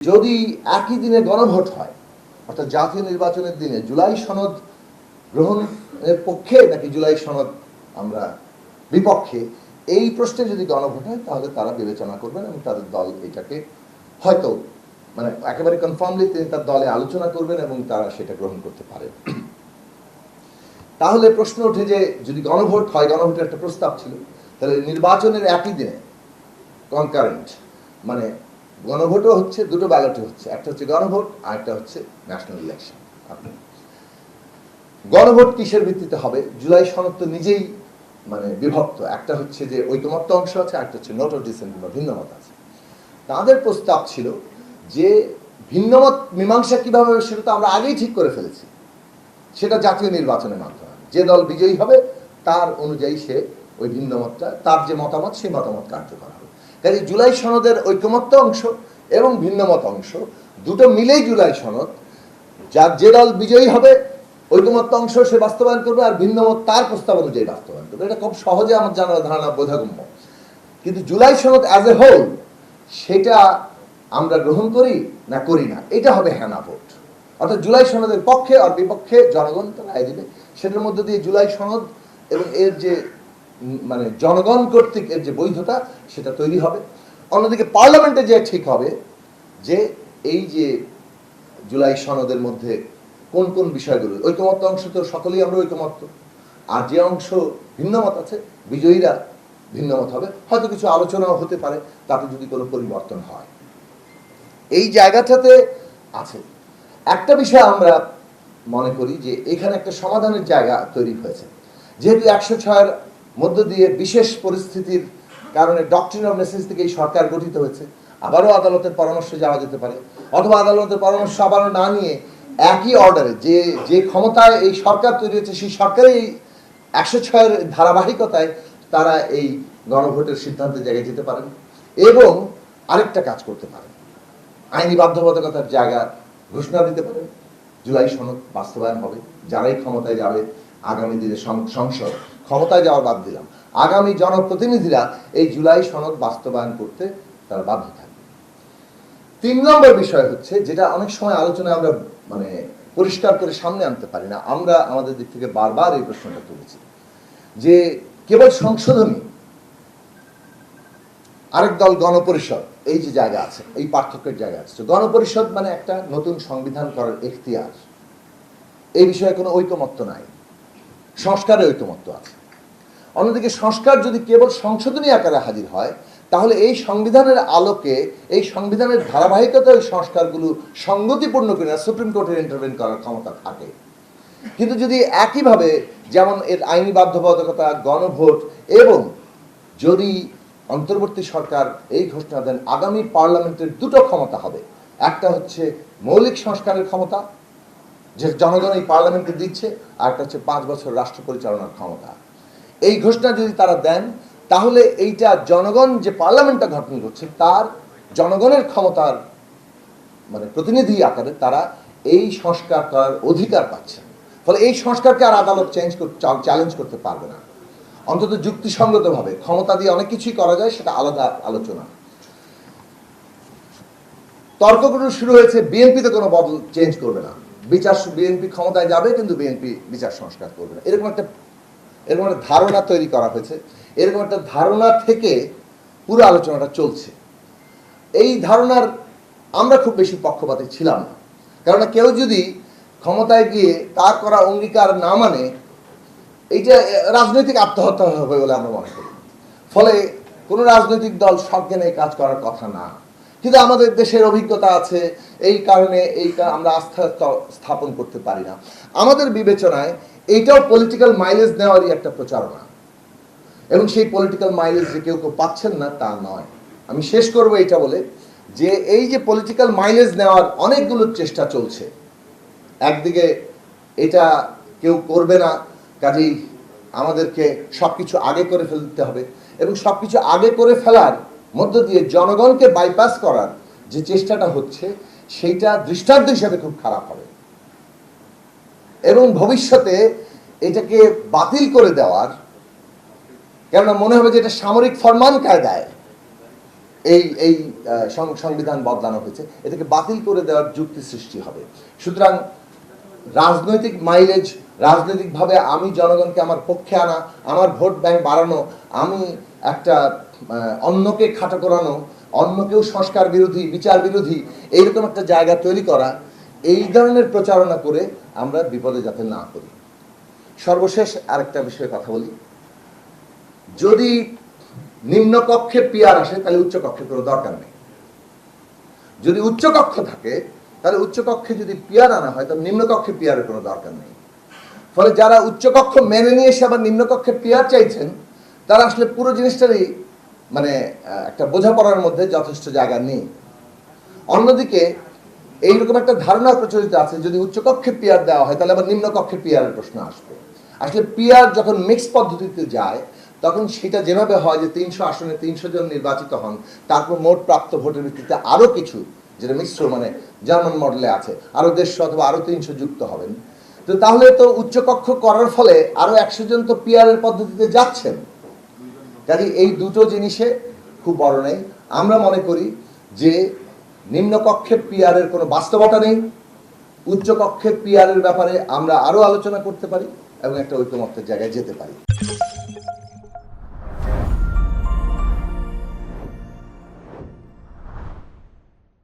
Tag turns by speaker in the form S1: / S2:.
S1: যদি একই দিনে গণভোট হয়, অর্থাৎ জাতীয় নির্বাচনের দিনে জুলাই সনদ গ্রহণের পক্ষে নাকি জুলাই সনদ আমরা বিপক্ষে, এই প্রশ্নে যদি গণভোট হয় তাহলে তারা বিবেচনা করবেন এবং তাদের দল এটাকে হয়তো মানে একেবারে কনফার্মলি তিনি তার দলে আলোচনা করবেন এবং তারা সেটা গ্রহণ করতে পারে। তাহলে প্রশ্ন ওঠে যে যদি গণভোট হয়, গণভোটের একটা প্রস্তাব ছিল, তাহলে নির্বাচনের একই দিনে কনকারেন্ট মানে গণভোটও হচ্ছে, দুটো ব্যালটই হচ্ছে, একটা হচ্ছে গণভোট আর একটা হচ্ছে ন্যাশনাল ইলেকশন। গণভোট কিসের ভিত্তিতে হবে? জুলাই সনদ তো নিজেই মানে বিভক্ত, একটা হচ্ছে যে ঐকমত্য অংশ আছে, একটা হচ্ছে নোট অফ ডিসেন্ট বা ভিন্নমত আছে। তাদের প্রস্তাব ছিল যে ভিন্নমত মীমাংসা কিভাবে হবে সেটা তো আমরা আগেই ঠিক করে ফেলেছি, সেটা জাতীয় নির্বাচনের মাধ্যমে যে দল বিজয়ী হবে তার অনুযায়ী সে ওই ভিন্নমতটা, তার যে মতামত সেই মতামত কার্যকর হবে। কাজে জুলাই সনদের ঐকমত্য অংশ এবং ভিন্নমত অংশ দুটো মিলেই জুলাই সনদ। যার যে দল বিজয়ী হবে ঐকমত্য অংশ সে বাস্তবায়ন করবে আর ভিন্নমত তার প্রস্তাব অনুযায়ী বাস্তবায়ন করবে। এটা খুব সহজে আমার জানার ধারণা বোধগম্য। কিন্তু জুলাই সনদ অ্যাজ এ হোল সেটা আমরা গ্রহণ করি না করি না, এটা হবে হ্যাঁ না ভোট। অর্থাৎ জুলাই সনদের পক্ষে আর বিপক্ষে জনগণ তো রায় দিবে, সেটার মধ্যে দিয়ে জুলাই সনদ এবং এর যে মানে জনগণ কর্তৃক এর যে বৈধতা সেটা তৈরি হবে। অন্যদিকে পার্লামেন্টে যে ঠিক হবে যে এই যে জুলাই সনদের মধ্যে কোন কোন বিষয়গুলো ঐকমত্য অংশ, তো সকলেই আমরা ঐকমত্য, আর যে অংশ ভিন্নমত আছে বিজয়ীরা ভিন্নমত হবে, হয়তো কিছু আলোচনাও হতে পারে তাতে যদি কোনো পরিবর্তন হয়। এই জায়গাটাতে আছে একটা বিষয় আমরা মনে করি যে এখানে একটা সমাধানের জায়গা তৈরি হয়েছে। যেহেতু 106-এর মধ্য দিয়ে বিশেষ পরিস্থিতির কারণে ডক্ট্রিন অফ নেসেসিটি থেকে এই সরকার গঠিত হয়েছে, আবারও আদালতের পরামর্শে যাওয়া যেতে পারে, অথবা আদালতের পরামর্শ আবারও না নিয়ে একই অর্ডারে যে যে ক্ষমতায় এই সরকার তৈরি হয়েছে সেই সরকারের এই 106-এর ধারাবাহিকতায় তারা এই গণভোটের সিদ্ধান্তের জায়গায় যেতে পারেন এবং আরেকটা কাজ করতে পারেন, আইনি বাধ্যবাধকতার জায়গা ঘোষণা দিতে পারেন। জুলাই সনদ বাস্তবায়ন হবে, যারাই ক্ষমতায় যাবে আগামী দিনে সংসদ, ক্ষমতায় যাওয়ার বাদ দিলাম, আগামী জনপ্রতিনিধিরা এই জুলাই সনদ বাস্তবায়ন করতে তারা বাধ্য থাকবে। 3 নম্বর বিষয় হচ্ছে যেটা অনেক সময় আলোচনায় আমরা মানে পরিষ্কার করে সামনে আনতে পারি না, আমরা আমাদের দিক থেকে বারবার এই প্রশ্নটা তুলেছি যে কেবল সংশোধনী, আরেক দল গণপরিষদ, এই যে জায়গা আছে, এই পার্থক্যের জায়গা আছে। গণপরিষদ মানে একটা নতুন সংবিধান করার এখতিয়ার, এই বিষয়ে কোনো ঐকমত্য নাই, সংস্কারে ঐকমত্য আছে। অন্যদিকে সংস্কার যদি কেবল সংশোধনী আকারে হাজির হয় তাহলে এই সংবিধানের আলোকে, এই সংবিধানের ধারাবাহিকতা ওই সংস্কারগুলো সঙ্গতিপূর্ণ কিনা সুপ্রিম কোর্টের ইন্টারভেন করার ক্ষমতা থাকে। কিন্তু যদি একইভাবে যেমন এর আইনি বাধ্যবাধকতা, গণভোট এবং যদি অন্তর্বর্তী সরকার এই ঘোষণা দেন আগামী পার্লামেন্টের দুটো ক্ষমতা হবে, একটা হচ্ছে মৌলিক সংস্কারের ক্ষমতা যে জনগণ এই পার্লামেন্টে দিচ্ছে, আর একটা হচ্ছে 5 বছর রাষ্ট্র পরিচালনার ক্ষমতা। এই ঘোষণা যদি তারা দেন তাহলে এইটা জনগণ যে পার্লামেন্টটা গঠন করছে তার জনগণের ক্ষমতার মানে প্রতিনিধি আকারে তারা এই সংস্কার করার অধিকার পাচ্ছে। ফলে এই সংস্কারকে আর আদালত চ্যালেঞ্জ করতে পারবে না, অন্তত যুক্তিসঙ্গতভাবে। ক্ষমতা দিয়ে অনেক কিছুই করা যায়, সেটা আলাদা আলোচনা। তর্কগুলো শুরু হয়েছে বিএনপি তো কোনো বদল চেঞ্জ করবে না, বিএনপি ক্ষমতায় যাবে কিন্তু বিএনপি বিচার সংস্কার করবে না, এরকম একটা ধারণা তৈরি করা হয়েছে। এরকম একটা ধারণা থেকে পুরো আলোচনাটা চলছে। এই ধারণার আমরা খুব বেশি পক্ষপাতী ছিলাম না, কারণ কেউ যদি ক্ষমতায় গিয়ে তার করা অঙ্গীকার না মানে এইটা রাজনৈতিক আত্মহত্যা হবে বলে আমরা মনে করি। ফলে কোনো রাজনৈতিক দল সজ্ঞানে এই কাজ করার কথা না, কিন্তু আমাদের দেশের অভিজ্ঞতা আছে, এই কারণে আমরা আস্থা স্থাপন করতে পারি না। আমাদের বিবেচনায় এইটাও পলিটিক্যাল মাইলেজ নেওয়ারই একটা প্রচারণা, এবং সেই পলিটিক্যাল মাইলেজ যে কেউ কেউ পাচ্ছেন না তা নয়। আমি শেষ করবো এটা বলে যে এই যে পলিটিক্যাল মাইলেজ নেওয়ার অনেকগুলো চেষ্টা চলছে, একদিকে এটা কেউ করবে না, কাজেই আমাদেরকে সবকিছু আগে করে ফেলতে হবে, এবং সবকিছু আগে করে ফেলার মধ্য দিয়ে জনগণকে বাইপাস করার যে চেষ্টাটা হচ্ছে সেইটা দৃষ্টান্ত হিসেবে খুব খারাপ হবে, এবং ভবিষ্যতে এটাকে বাতিল করে দেওয়ার, কেননা মনে হবে যে এটা সামরিক ফরমান কায়দায় এই এই সংবিধান বদলানো হয়েছে, এটাকে বাতিল করে দেওয়ার যুক্তি সৃষ্টি হবে। সুতরাং রাজনৈতিক মাইলেজ, রাজনৈতিকভাবে আমি জনগণকে আমার পক্ষে আনা, আমার ভোট ব্যাংক বাড়ানো, আমি একটা অন্যকে খাটো করানো, অন্যকেও সংস্কার বিরোধী, বিচার বিরোধী, এইরকম একটা জায়গা তৈরি করা, এই ধরনের প্রচারণা করে আমরা বিপদে যাতে না করি। সর্বশেষ আরেকটা বিষয়ে কথা বলি, যদি নিম্নকক্ষে পিয়ার আসে তাহলে উচ্চকক্ষে কোনো দরকার নেই। যদি উচ্চকক্ষ থাকে তাহলে উচ্চকক্ষে যদি পিয়ার আনা হয় তাহলে নিম্নকক্ষে পিয়ারের কোনো দরকার নেই। ফলে যারা উচ্চকক্ষ মেনে নিয়ে এসে আবার নিম্নকক্ষে পিয়ার চাইছেন, তারা আসলে পুরো জিনিসটারই মানে একটা বোঝাপড়ার মধ্যে যথেষ্ট জায়গা নেই। অন্যদিকে এইরকম একটা ধারণা প্রচলিত আছে, যদি উচ্চকক্ষে পিয়ার দেওয়া হয় তাহলে আবার নিম্নকক্ষে পিয়ারের প্রশ্ন আসবে। আসলে পিয়ার যখন মিক্স পদ্ধতিতে যায় তখন সেটা যেভাবে হয় যে 300 আসনে 300 জন নির্বাচিত হন, তারপর মোট প্রাপ্ত ভোটের ভিত্তিতে আরো কিছু, যেটা মিশ্র মানে জার্মান মডেলে আছে, আরো 150 অথবা আরো 300 যুক্ত হবেন। তো তাহলে তো উচ্চকক্ষ করার ফলে আরো 100 জন তো পিয়ারের পদ্ধতিতে যাচ্ছেন। কাজে এই দুটো জিনিসে খুব বড় নেই। আমরা মনে করি যে নিম্নকক্ষে পিয়ারের কোনো বাস্তবতা নেই, উচ্চকক্ষে পিয়ারের ব্যাপারে আমরা আরো আলোচনা করতে পারি এবং একটা ঐকমত্যের জায়গায় যেতে পারি।